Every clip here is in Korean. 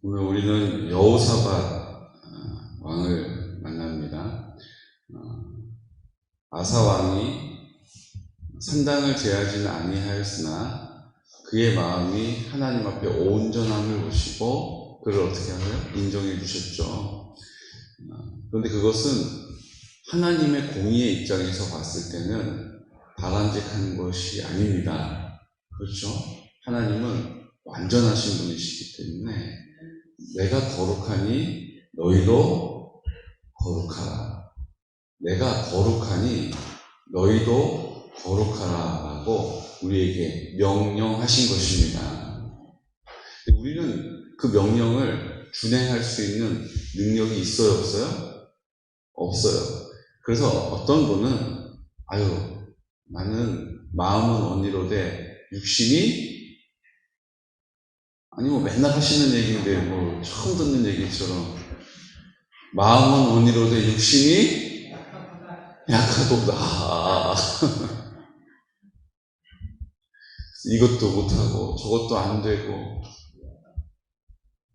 오늘 우리는 여호사밧 왕을 만납니다. 아사 왕이 산당을 제하지는 아니하였으나 그의 마음이 하나님 앞에 온전함을 보시고 그를 어떻게 하나요? 인정해 주셨죠. 그런데 그것은 하나님의 공의의 입장에서 봤을 때는 바람직한 것이 아닙니다. 그렇죠? 하나님은 완전하신 분이시기 때문에 내가 거룩하니 너희도 거룩하라. 내가 거룩하니 너희도 거룩하라 라고 우리에게 명령하신 것입니다. 우리는 그 명령을 준행할 수 있는 능력이 있어요, 없어요? 없어요. 그래서 어떤 분은 나는 마음은 언니로되 육신이 아니 맨날 하시는 얘기인데 처음 듣는 얘기처럼 마음은 언니로되 육신이 약하도다. 이것도 못하고 저것도 안 되고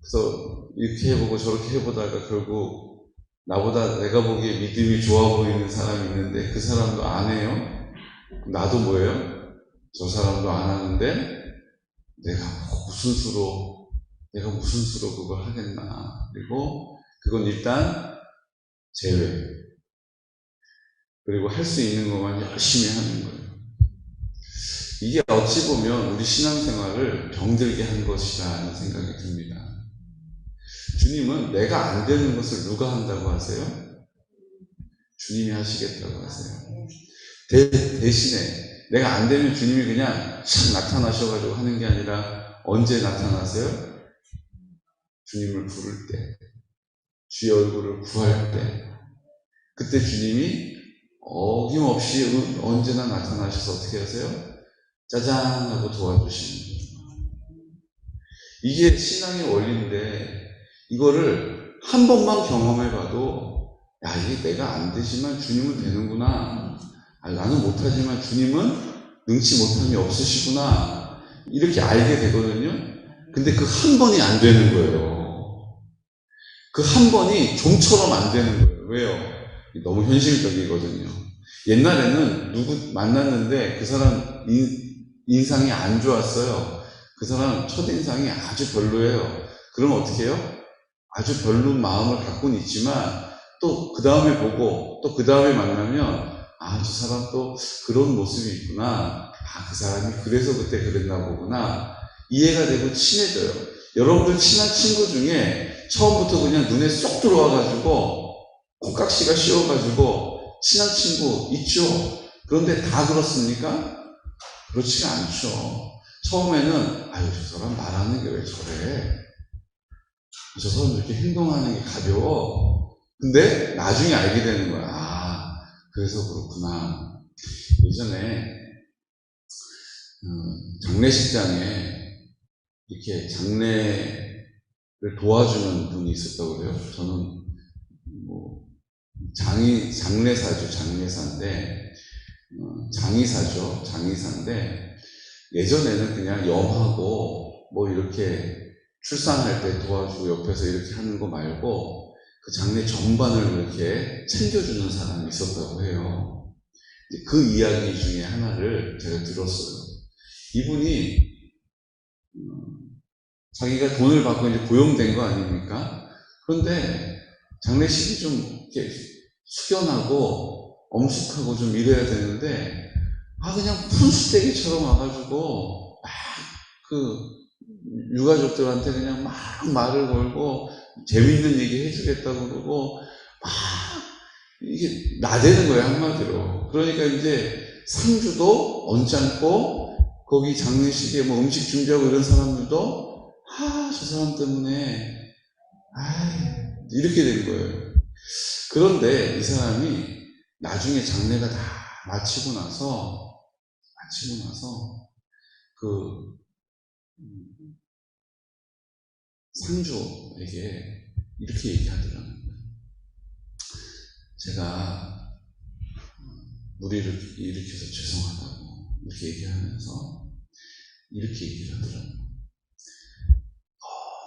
그래서 이렇게 해보고 저렇게 해보다가 결국 나보다 내가 보기에 믿음이 좋아 보이는 사람이 있는데 그 사람도 안 해요. 나도 뭐예요? 저 사람도 안 하는데 내가 무슨 수로 그걸 하겠나. 그리고 그건 일단 제외. 그리고 할 수 있는 것만 열심히 하는 거예요. 이게 어찌 보면 우리 신앙생활을 병들게 한 것이라는 생각이 듭니다. 주님은 내가 안 되는 것을 누가 한다고 하세요? 주님이 하시겠다고 하세요. 대신에 내가 안 되면 주님이 그냥 촥 나타나셔가지고 하는 게 아니라 언제 나타나세요? 주님을 부를 때, 주의 얼굴을 구할 때, 그때 주님이 어김없이 언제나 나타나셔서 어떻게 하세요? 짜잔 하고 도와주시는 거예요. 이게 신앙의 원리인데 이거를 한 번만 경험해봐도 이게 내가 안 되지만 주님은 되는구나. 나는 못하지만 주님은 능치 못함이 없으시구나. 이렇게 알게 되거든요. 근데 그 한 번이 안 되는 거예요. 그 한 번이 좀처럼 안 되는 거예요. 왜요? 너무 현실적이거든요. 옛날에는 누구 만났는데 그 사람 인상이 안 좋았어요. 그 사람 첫인상이 아주 별로예요. 그럼 어떻게 해요? 아주 별론 마음을 갖고는 있지만 또 그 다음에 보고 또 그 다음에 만나면 저 사람 또 그런 모습이 있구나. 그 사람이 그래서 그때 그랬나 보구나. 이해가 되고 친해져요. 여러분들 친한 친구 중에 처음부터 그냥 눈에 쏙 들어와가지고 콩깍지가 씌워가지고 친한 친구 있죠? 그런데 다 그렇습니까? 그렇지가 않죠. 처음에는 저 사람 말하는 게 왜 저래? 저 사람 이렇게 행동하는 게 가벼워. 근데 나중에 알게 되는 거야. 그래서 그렇구나. 예전에 장례식장에 이렇게 장례를 도와주는 분이 있었다고 그래요. 저는 장례사죠. 장례사인데 장의사죠. 장의사인데 예전에는 그냥 염하고 이렇게 출산할 때 도와주고 옆에서 이렇게 하는 거 말고 그 장례 전반을 이렇게 챙겨주는 사람이 있었다고 해요. 그 이야기 중에 하나를 제가 들었어요. 이분이 자기가 돈을 받고 이제 고용된 거 아닙니까? 그런데 장례식이 좀 이렇게 숙연하고 엄숙하고 좀 이래야 되는데 그냥 푼수대기처럼 와가지고 유가족들한테 그냥 막 말을 걸고 재밌는 얘기 해주겠다고 그러고 이게 나대는 거예요, 한마디로. 그러니까 이제 상주도 언짢고 거기 장례식에 음식 준비하고 이런 사람들도 저 사람 때문에 이렇게 된 거예요. 그런데 이 사람이 나중에 장례가 다 마치고 나서 그 상주에게 이렇게 얘기하더라는 거예요. 제가 무리를 일으켜서 죄송하다고 이렇게 얘기하면서 이렇게 얘기를 하더라는 거예요.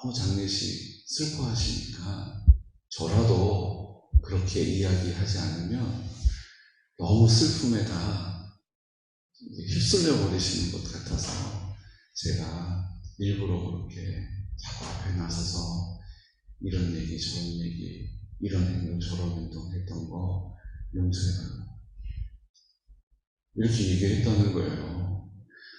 너무 장례식 슬퍼하시니까 저라도 그렇게 이야기하지 않으면 너무 슬픔에다 휩쓸려 버리시는 것 같아서 제가 일부러 그렇게 자꾸 앞에 나서서 이런 얘기 저런 얘기 이런 행동 저런 행동 했던 거 용서해달라 이렇게 얘기했다는 거예요.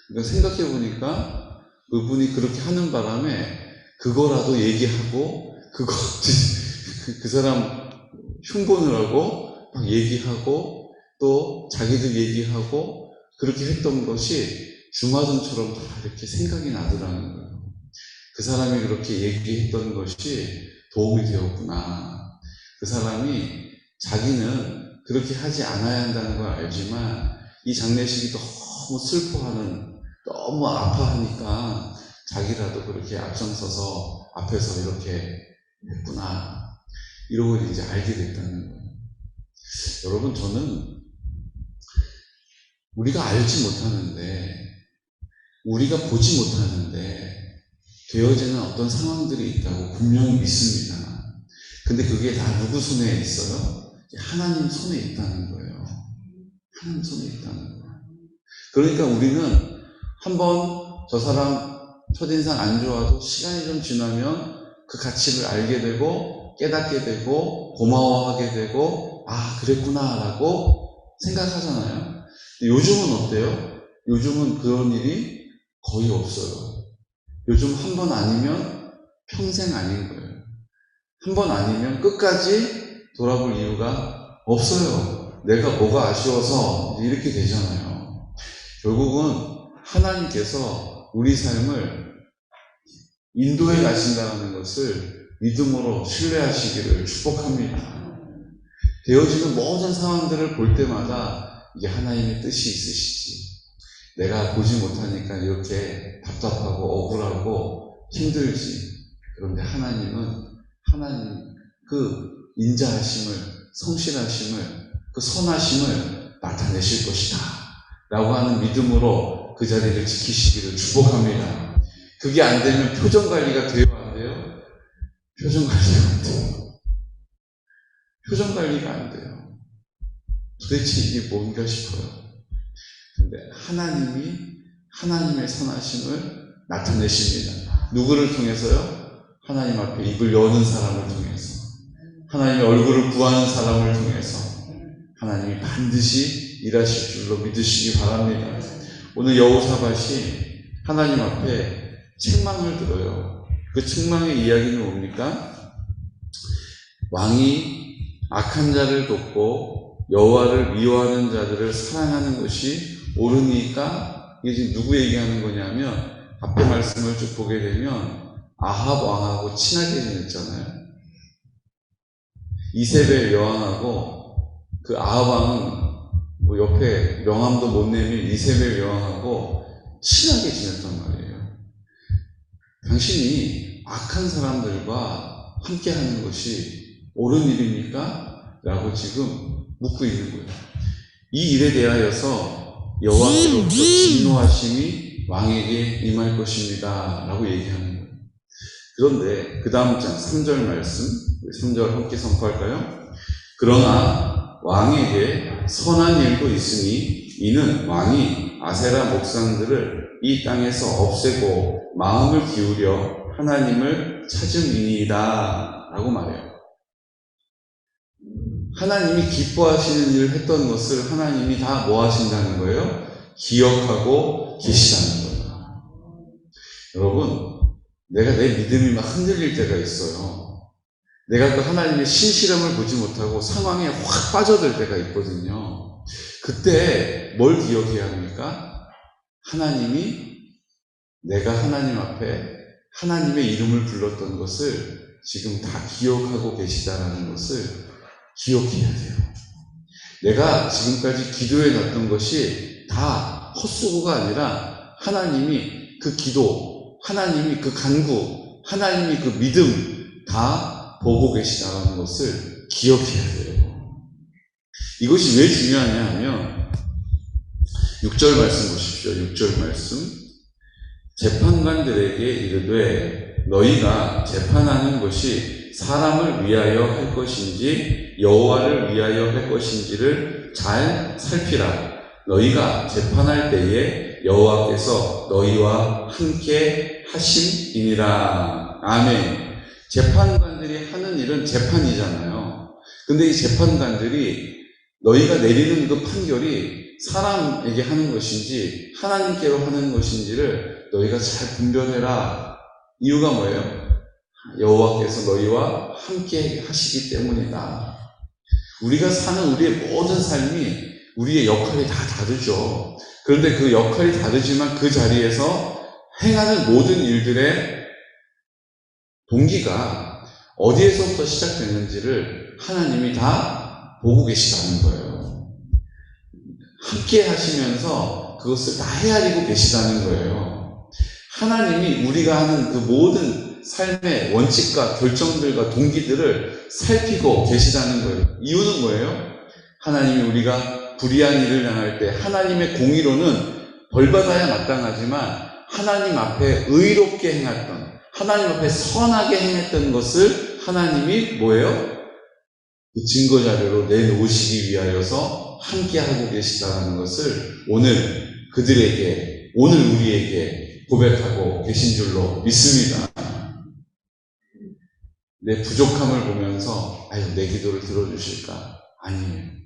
그러니까 생각해보니까 그분이 그렇게 하는 바람에 그거라도 얘기하고 그 사람 흉보를 하고 막 얘기하고 또 자기들 얘기하고 그렇게 했던 것이 주마등처럼 다 이렇게 생각이 나더라는 거예요. 그 사람이 그렇게 얘기했던 것이 도움이 되었구나. 그 사람이 자기는 그렇게 하지 않아야 한다는 걸 알지만 이 장례식이 너무 슬퍼하는 너무 아파하니까 자기라도 그렇게 앞장서서 앞에서 이렇게 했구나. 이러고 이제 알게 됐다는 거예요. 여러분, 저는 우리가 알지 못하는데, 우리가 보지 못하는데, 되어지는 어떤 상황들이 있다고 분명히 믿습니다. 근데 그게 다 누구 손에 있어요? 하나님 손에 있다는 거예요. 하나님 손에 있다는 거예요. 그러니까 우리는 한번 저 사람 첫인상 안 좋아도 시간이 좀 지나면 그 가치를 알게 되고 깨닫게 되고 고마워하게 되고 아 그랬구나 라고 생각하잖아요. 근데 요즘은 어때요? 요즘은 그런 일이 거의 없어요. 요즘 한 번 아니면 평생 아닌 거예요. 한 번 아니면 끝까지 돌아볼 이유가 없어요. 내가 뭐가 아쉬워서 이렇게 되잖아요. 결국은 하나님께서 우리 삶을 인도해 가신다는 것을 믿음으로 신뢰하시기를 축복합니다. 되어지는 모든 상황들을 볼 때마다 이게 하나님의 뜻이 있으시지. 내가 보지 못하니까 이렇게 답답하고 억울하고 힘들지. 그런데 하나님은 하나님 그 인자하심을, 성실하심을, 그 선하심을 나타내실 것이다. 라고 하는 믿음으로 그 자리를 지키시기를 축복합니다. 그게 안 되면 표정 관리가 돼요, 안 돼요? 표정 관리가 안 돼요. 표정 관리가 안 돼요. 도대체 이게 뭔가 싶어요. 근데 하나님이 하나님의 선하심을 나타내십니다. 누구를 통해서요? 하나님 앞에 입을 여는 사람을 통해서, 하나님의 얼굴을 구하는 사람을 통해서 하나님이 반드시 일하실 줄로 믿으시기 바랍니다. 오늘 여호사밧이 하나님 앞에 책망을 들어요. 그 책망의 이야기는 뭡니까? 왕이 악한 자를 돕고 여호와를 미워하는 자들을 사랑하는 것이 옳으니까, 이게 지금 누구 얘기하는 거냐면 앞에 말씀을 쭉 보게 되면 아합 왕하고 친하게 지냈잖아요. 이세벨 여왕하고 그 아합 왕은 뭐 옆에 명함도 못 내민 이세벨 여왕하고 친하게 지냈단 말이에요. 당신이 악한 사람들과 함께 하는 것이 옳은 일입니까? 라고 지금 묻고 있는 거예요. 이 일에 대하여서 여호와께로부터 진노하심이 왕에게 임할 것입니다. 라고 얘기하는 거예요. 그런데 그 다음 장 3절 말씀, 3절 함께 선포할까요? 그러나 왕에게 선한 일도 있으니 이는 왕이 아세라 목상들을 이 땅에서 없애고 마음을 기울여 하나님을 찾음이니이다 라고 말해요. 하나님이 기뻐하시는 일을 했던 것을 하나님이 다 뭐 하신다는 거예요? 기억하고 계시다는 거예요. 여러분, 내가 내 믿음이 막 흔들릴 때가 있어요. 내가 그 하나님의 신실함을 보지 못하고 상황에 확 빠져들 때가 있거든요. 그때 뭘 기억해야 합니까? 하나님이 내가 하나님 앞에 하나님의 이름을 불렀던 것을 지금 다 기억하고 계시다는 것을 기억해야 돼요. 내가 지금까지 기도해 놨던 것이 다 헛수고가 아니라 하나님이 그 기도, 하나님이 그 간구, 하나님이 그 믿음 다 보고 계시다는 것을 기억해야 돼요. 이것이 왜 중요하냐 하면 6절 말씀 보십시오. 6절 말씀. 재판관들에게 이르되 너희가 재판하는 것이 사람을 위하여 할 것인지 여호와를 위하여 할 것인지를 잘 살피라. 너희가 재판할 때에 여호와께서 너희와 함께 하심이니라. 아멘. 재판관들이 하는 일은 재판이잖아요. 근데 이 재판관들이 너희가 내리는 그 판결이 사람에게 하는 것인지 하나님께로 하는 것인지를 너희가 잘 분별해라. 이유가 뭐예요? 여호와께서 너희와 함께 하시기 때문이다. 우리가 사는 우리의 모든 삶이 우리의 역할이 다 다르죠. 그런데 그 역할이 다르지만 그 자리에서 행하는 모든 일들의 동기가 어디에서부터 시작되는지를 하나님이 다 보고 계시다는 거예요. 함께 하시면서 그것을 다 헤아리고 계시다는 거예요. 하나님이 우리가 하는 그 모든 삶의 원칙과 결정들과 동기들을 살피고 계시다는 거예요. 이유는 뭐예요? 하나님이 우리가 불의한 일을 당할 때 하나님의 공의로는 벌받아야 마땅하지만 하나님 앞에 의롭게 행했던, 하나님 앞에 선하게 행했던 것을 하나님이 뭐예요? 그 증거자료로 내놓으시기 위하여서 함께하고 계시다는 것을 오늘 그들에게, 오늘 우리에게 고백하고 계신 줄로 믿습니다. 내 부족함을 보면서 아유, 내 기도를 들어주실까? 아니에요.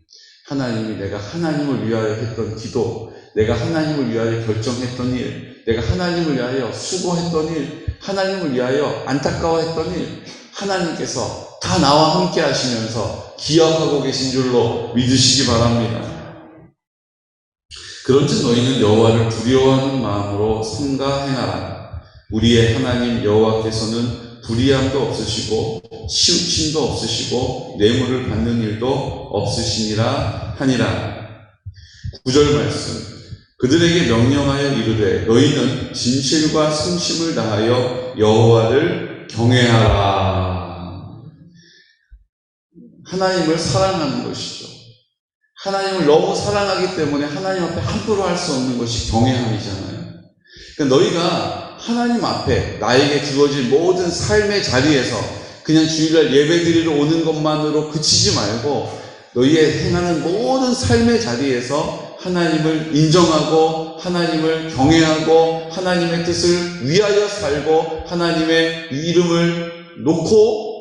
하나님이 내가 하나님을 위하여 했던 기도, 내가 하나님을 위하여 결정했던 일, 내가 하나님을 위하여 수고했던 일, 하나님을 위하여 안타까워했던 일, 하나님께서 다 나와 함께 하시면서 기억하고 계신 줄로 믿으시기 바랍니다. 그런즉 너희는 여호와를 두려워하는 마음으로 삼가 행하라. 우리의 하나님 여호와께서는 불의함도 없으시고 치우침도 없으시고 뇌물을 받는 일도 없으시니라 하니라. 9절 말씀. 그들에게 명령하여 이르되 너희는 진실과 성심을 다하여 여호와를 경외하라. 하나님을 사랑하는 것이죠. 하나님을 너무 사랑하기 때문에 하나님 앞에 함부로 할 수 없는 것이 경외함이잖아요. 그러니까 너희가 하나님 앞에 나에게 주어질 모든 삶의 자리에서 그냥 주일날 예배드리러 오는 것만으로 그치지 말고 너희의 행하는 모든 삶의 자리에서 하나님을 인정하고 하나님을 경외하고 하나님의 뜻을 위하여 살고 하나님의 이름을 놓고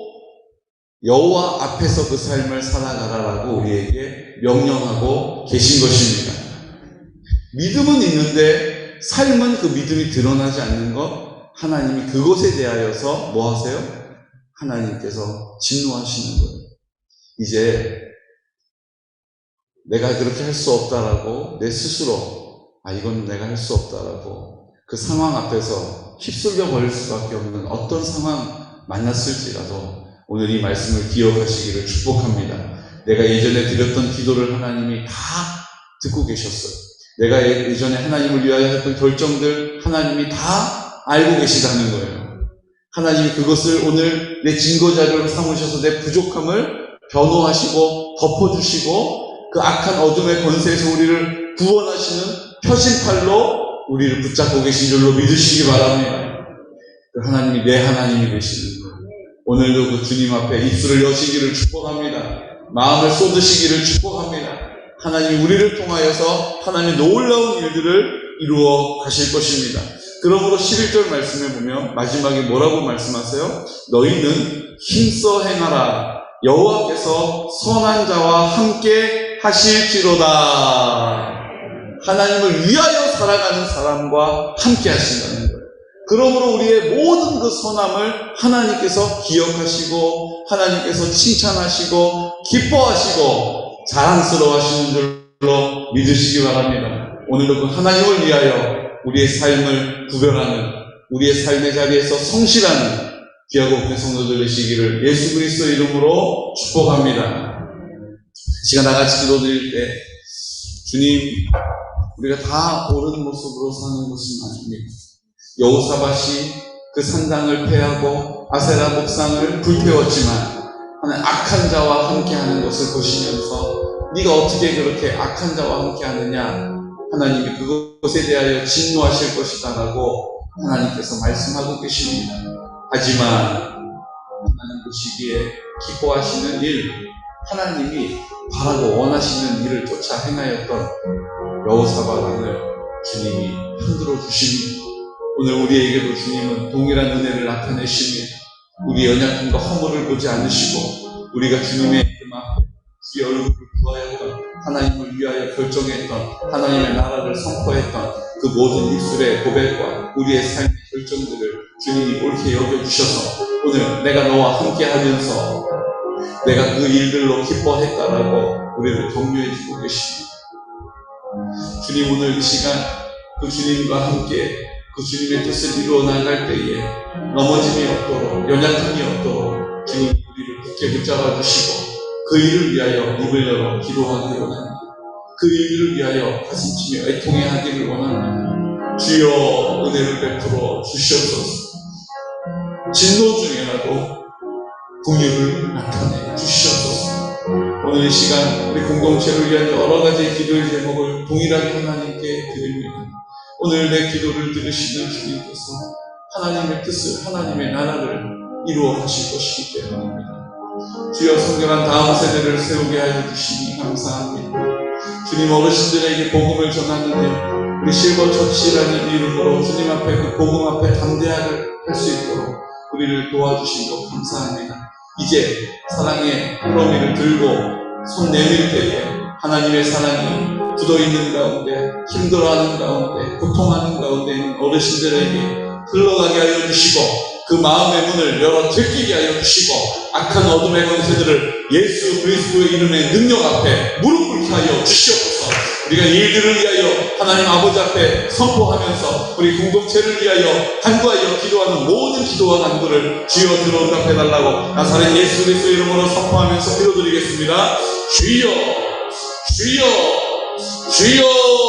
여호와 앞에서 그 삶을 살아가라라고 우리에게 명령하고 계신 것입니다. 믿음은 있는데 삶은 그 믿음이 드러나지 않는 것, 하나님이 그것에 대하여서 뭐 하세요? 하나님께서 진노하시는 거예요. 이제 내가 그렇게 할 수 없다라고 내 스스로 이건 내가 할 수 없다라고 그 상황 앞에서 휩쓸려 버릴 수밖에 없는 어떤 상황 만났을지라도 오늘 이 말씀을 기억하시기를 축복합니다. 내가 예전에 드렸던 기도를 하나님이 다 듣고 계셨어요. 내가 예전에 하나님을 위하여 했던 결정들 하나님이 다 알고 계시다는 거예요. 하나님이 그것을 오늘 내 증거자료로 삼으셔서 내 부족함을 변호하시고 덮어주시고 그 악한 어둠의 권세에서 우리를 구원하시는 표심팔로 우리를 붙잡고 계신 줄로 믿으시기 바랍니다. 그 하나님이 내 하나님이 되시는 거예요. 오늘도 그 주님 앞에 입술을 여시기를 축복합니다. 마음을 쏟으시기를 축복합니다. 하나님이 우리를 통하여서 하나님의 놀라운 일들을 이루어 가실 것입니다. 그러므로 11절 말씀에 보면 마지막에 뭐라고 말씀하세요? 너희는 힘써 행하라. 여호와께서 선한 자와 함께 하실지로다. 하나님을 위하여 살아가는 사람과 함께 하신다는 거예요. 그러므로 우리의 모든 그 선함을 하나님께서 기억하시고 하나님께서 칭찬하시고 기뻐하시고 자랑스러워 하시는 줄로 믿으시기 바랍니다. 오늘도 그 하나님을 위하여 우리의 삶을 구별하는 우리의 삶의 자리에서 성실하는 귀하고 복된 성도들 되시기를 예수 그리스도 이름으로 축복합니다. 시간 나같이 기도드릴 때 주님 우리가 다 옳은 모습으로 사는 것은 아닙니다. 여호사밧이 그 산당을 패하고 아세라 목상을 불태웠지만 하나님 악한 자와 함께하는 것을 보시면서 네가 어떻게 그렇게 악한 자와 함께하느냐 하나님이 그것에 대하여 진노하실 것이다 라고 하나님께서 말씀하고 계십니다. 하지만 하나님 보시기에 기뻐하시는 일, 하나님이 바라고 원하시는 일을 쫓아 행하였던 여호사밧 왕을 주님이 흔들어 주시니 오늘 우리에게도 주님은 동일한 은혜를 나타내시며 우리 연약함과 허물을 보지 않으시고 우리가 주님의 이름 앞에 주의 얼굴을 구하였던, 하나님을 위하여 결정했던, 하나님의 나라를 선포했던 그 모든 입술의 고백과 우리의 삶의 결정들을 주님이 옳게 여겨주셔서 오늘 내가 너와 함께 하면서 내가 그 일들로 기뻐했다라고 우리를 격려해주고 계십니다. 주님, 오늘 이 시간 그 주님과 함께 그 주님의 뜻을 이루어 나갈 때에 넘어짐이 없도록, 연약함이 없도록 주님 우리를 굳게 붙잡아 주시고 그 일을 위하여 입을 열어 기도하기를 원합니다. 그 일을 위하여 가슴치며 애통해 하기를 원합니다. 주여 은혜를 베풀어 주시옵소서. 진노 중에라도 긍휼을 나타내 주시옵소서. 오늘 이 시간 우리 공동체를 위한 여러 가지 기도의 제목을 동일하게 하나님께 드립니다. 오늘 내 기도를 들으시는 주님께서 하나님의 뜻을, 하나님의 나라를 이루어 가실 것이기 때문입니다. 주여 성결한 다음 세대를 세우게 하여 주시니 감사합니다. 주님, 어르신들에게 복음을 전하는데 우리 실버처치라는 이름으로 주님 앞에 그 복음 앞에 담대하게 할 수 있도록 우리를 도와주신 것 감사합니다. 이제 사랑의 호러미를 들고 손 내밀 때에 하나님의 사랑이 굳어있는 가운데, 힘들어하는 가운데, 고통하는 가운데 있는 어르신들에게 흘러가게 하여 주시고 그 마음의 문을 열어 들키게 하여 주시고 악한 어둠의 권세들을 예수 그리스도의 이름의 능력 앞에 무릎 꿇게 하여 주시옵소서. 우리가 일들을 위하여 하나님 아버지 앞에 선포하면서 우리 공동체를 위하여 간구하여 기도하는 모든 기도와 간구를 주여 들어응답해달라고 나사렛 예수 그리스도 이름으로 선포하면서 기도드리겠습니다. 주여, 주여, 주여.